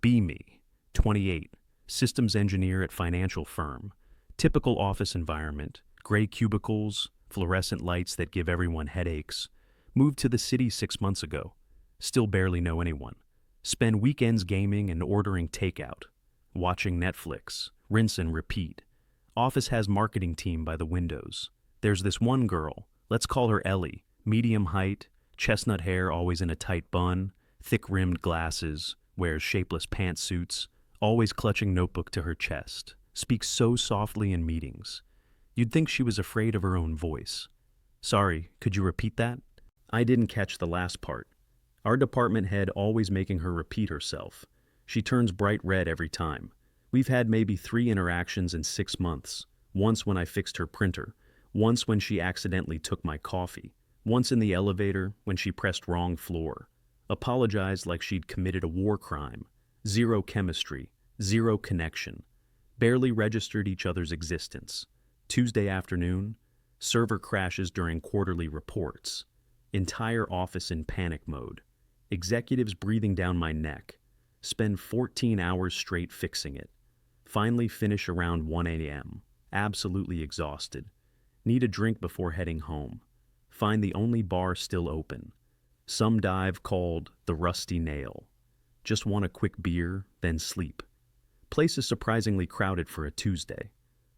Be me, 28, systems engineer at financial firm. Typical office environment, gray cubicles, fluorescent lights that give everyone headaches. Moved to the city 6 months ago. Still barely know anyone. Spend weekends gaming and ordering takeout. Watching Netflix. Rinse and repeat. Office has marketing team by the windows. There's this one girl, let's call her Ellie, medium height, chestnut hair always in a tight bun, thick-rimmed glasses, wears shapeless pantsuits, always clutching notebook to her chest, speaks so softly in meetings. You'd think she was afraid of her own voice. Sorry, could you repeat that? I didn't catch the last part. Our department head always making her repeat herself. She turns bright red every time. We've had maybe 3 interactions in 6 months. Once when I fixed her printer. Once when she accidentally took my coffee. Once in the elevator when she pressed wrong floor. Apologized like she'd committed a war crime. Zero chemistry. Zero connection. Barely registered each other's existence. Tuesday afternoon, server crashes during quarterly reports. Entire office in panic mode. Executives breathing down my neck. Spend 14 hours straight fixing it. Finally finish around 1 a.m. Absolutely exhausted. Need a drink before heading home. Find the only bar still open. Some dive called the Rusty Nail. Just want a quick beer, then sleep. Place is surprisingly crowded for a Tuesday.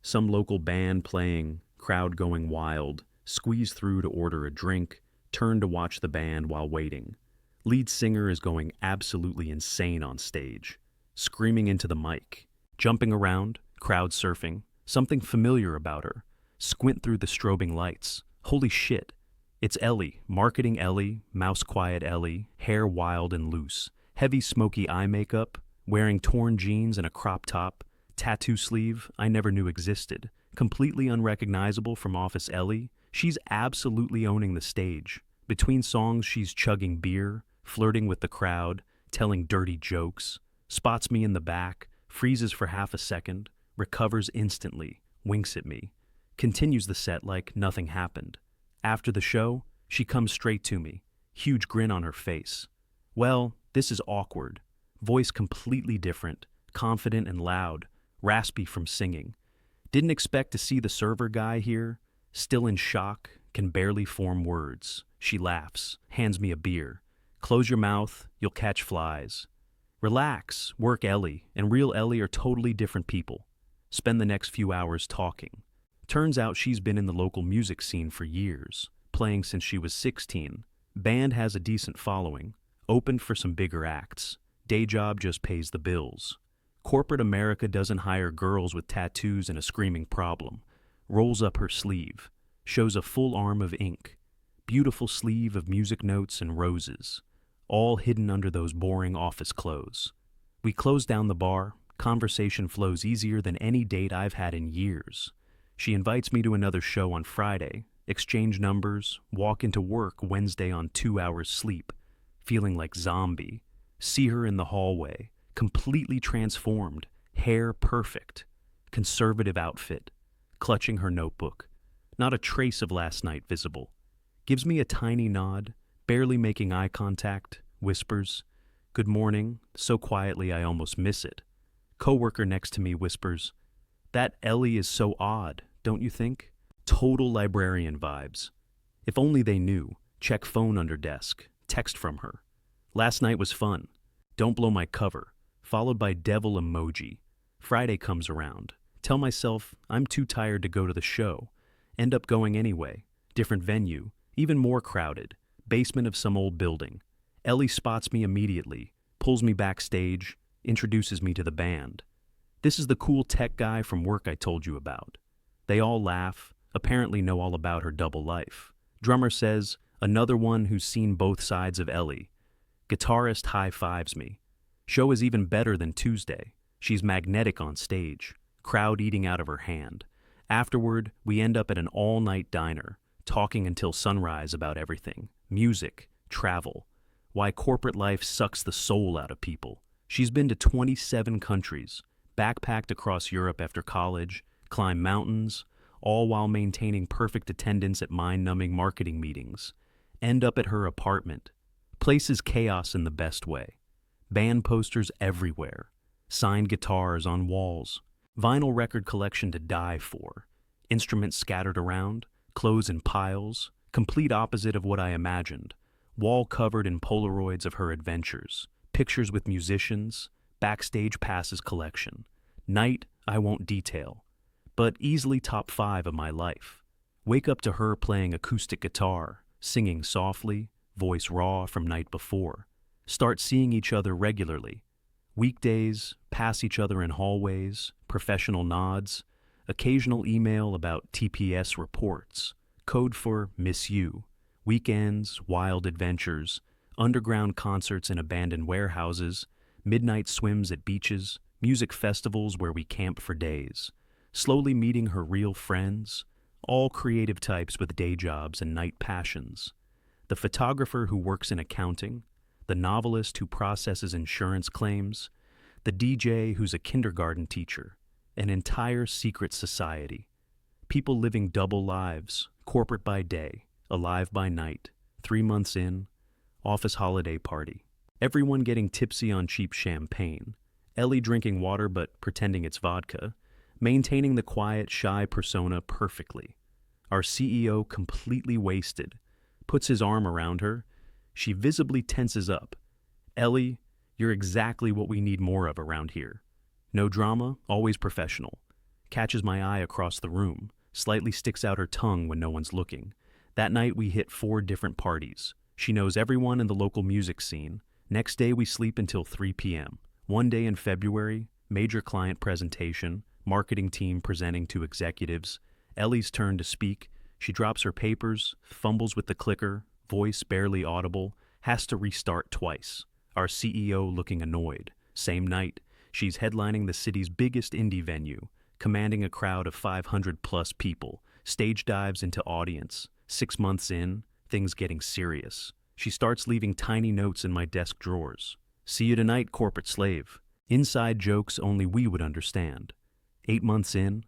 Some local band playing, crowd going wild, squeeze through to order a drink, turn to watch the band while waiting. Lead singer is going absolutely insane on stage, screaming into the mic, jumping around, crowd surfing, something familiar about her. Squint through the strobing lights. Holy shit. It's Ellie, marketing Ellie, mouse quiet Ellie, hair wild and loose, heavy smoky eye makeup, wearing torn jeans and a crop top, tattoo sleeve I never knew existed, completely unrecognizable from Office Ellie. She's absolutely owning the stage. Between songs she's chugging beer, flirting with the crowd, telling dirty jokes, spots me in the back, freezes for half a second, recovers instantly, winks at me, continues the set like nothing happened. After the show, she comes straight to me, huge grin on her face. Well, this is awkward. Voice completely different, confident and loud, raspy from singing. Didn't expect to see the server guy here, still in shock, can barely form words. She laughs, hands me a beer. Close your mouth, you'll catch flies. Relax, work Ellie and real Ellie are totally different people. Spend the next few hours talking. Turns out she's been in the local music scene for years, playing since she was 16. Band has a decent following, opened for some bigger acts. Day job just pays the bills. Corporate America doesn't hire girls with tattoos and a screaming problem. Rolls up her sleeve, shows a full arm of ink. Beautiful sleeve of music notes and roses, all hidden under those boring office clothes. We close down the bar, conversation flows easier than any date I've had in years. She invites me to another show on Friday, exchange numbers, walk into work Wednesday on 2 hours sleep, feeling like zombie. See her in the hallway, completely transformed, hair perfect, conservative outfit, clutching her notebook. Not a trace of last night visible. Gives me a tiny nod, barely making eye contact, whispers, "Good morning," so quietly I almost miss it. Coworker next to me whispers, "That Ellie is so odd, don't you think?" Total librarian vibes. If only they knew. Check phone under desk, text from her. Last night was fun. Don't blow my cover. Followed by devil emoji. Friday comes around. Tell myself I'm too tired to go to the show. End up going anyway. Different venue, even more crowded. Basement of some old building. Ellie spots me immediately, pulls me backstage, introduces me to the band. This is the cool tech guy from work I told you about. They all laugh, apparently know all about her double life. Drummer says, another one who's seen both sides of Ellie. Guitarist high-fives me. Show is even better than Tuesday. She's magnetic on stage, crowd eating out of her hand. Afterward, we end up at an all-night diner, talking until sunrise about everything. Music, travel. Why corporate life sucks the soul out of people. She's been to 27 countries, backpacked across Europe after college, climbed mountains, all while maintaining perfect attendance at mind-numbing marketing meetings. End up at her apartment. Place is chaos in the best way. Band posters everywhere, signed guitars on walls, vinyl record collection to die for, instruments scattered around, clothes in piles, complete opposite of what I imagined, wall covered in Polaroids of her adventures, pictures with musicians, backstage passes collection. Night I won't detail, but easily top 5 of my life. Wake up to her playing acoustic guitar, singing softly, voice raw from night before. Start seeing each other regularly. Weekdays, pass each other in hallways, professional nods, occasional email about TPS reports, code for miss you, weekends, wild adventures, underground concerts in abandoned warehouses, midnight swims at beaches, music festivals where we camp for days, slowly meeting her real friends, all creative types with day jobs and night passions. The photographer who works in accounting, the novelist who processes insurance claims, the DJ who's a kindergarten teacher, an entire secret society. People living double lives, corporate by day, alive by night, 3 months in, office holiday party. Everyone getting tipsy on cheap champagne, Ellie drinking water but pretending it's vodka, maintaining the quiet, shy persona perfectly. Our CEO completely wasted, puts his arm around her. She visibly tenses up. Ellie, you're exactly what we need more of around here. No drama, always professional. Catches my eye across the room, slightly sticks out her tongue when no one's looking. That night we hit 4 different parties. She knows everyone in the local music scene. Next day we sleep until 3 p.m. One day in February, major client presentation, marketing team presenting to executives. Ellie's turn to speak. She drops her papers, fumbles with the clicker, voice barely audible, has to restart twice. Our CEO looking annoyed. Same night, she's headlining the city's biggest indie venue, commanding a crowd of 500-plus people, stage dives into audience. 6 months in, things getting serious. She starts leaving tiny notes in my desk drawers. See you tonight, corporate slave. Inside jokes only we would understand. 8 months in,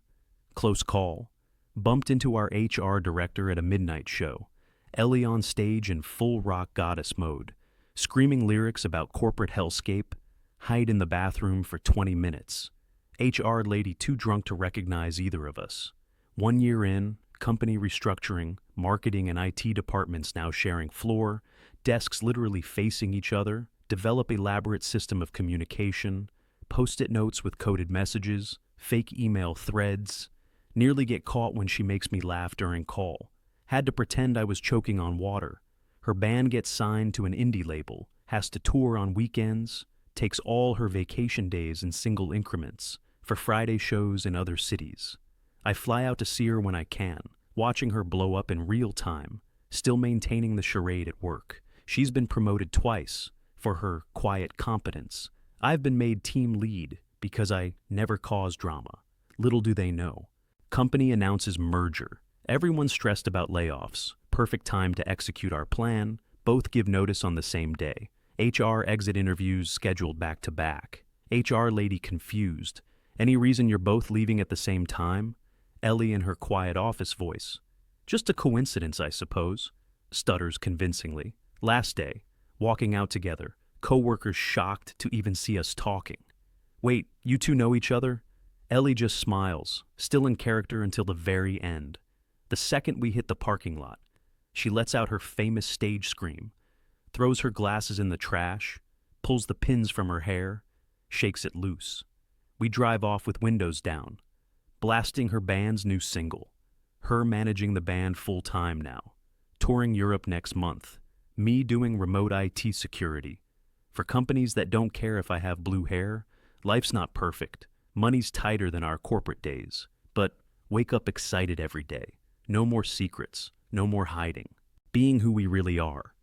close call. Bumped into our HR director at a midnight show. Ellie on stage in full rock goddess mode, screaming lyrics about corporate hellscape, hide in the bathroom for 20 minutes. HR lady too drunk to recognize either of us. 1 year in, company restructuring, marketing and IT departments now sharing floor, desks literally facing each other, develop elaborate system of communication, post-it notes with coded messages, fake email threads, nearly get caught when she makes me laugh during call. Had to pretend I was choking on water. Her band gets signed to an indie label, has to tour on weekends, takes all her vacation days in single increments, for Friday shows in other cities. I fly out to see her when I can, watching her blow up in real time, still maintaining the charade at work. She's been promoted twice for her quiet competence. I've been made team lead because I never cause drama. Little do they know. Company announces merger. Everyone's stressed about layoffs. Perfect time to execute our plan. Both give notice on the same day. HR exit interviews scheduled back to back. HR lady confused. Any reason you're both leaving at the same time? Ellie in her quiet office voice. Just a coincidence, I suppose. Stutters convincingly. Last day, walking out together. Coworkers shocked to even see us talking. Wait, you two know each other? Ellie just smiles, still in character until the very end. The second we hit the parking lot, she lets out her famous stage scream, throws her glasses in the trash, pulls the pins from her hair, shakes it loose. We drive off with windows down, blasting her band's new single. Her managing the band full-time now, touring Europe next month, me doing remote IT security. For companies that don't care if I have blue hair, life's not perfect. Money's tighter than our corporate days, but wake up excited every day. No more secrets, no more hiding. Being who we really are.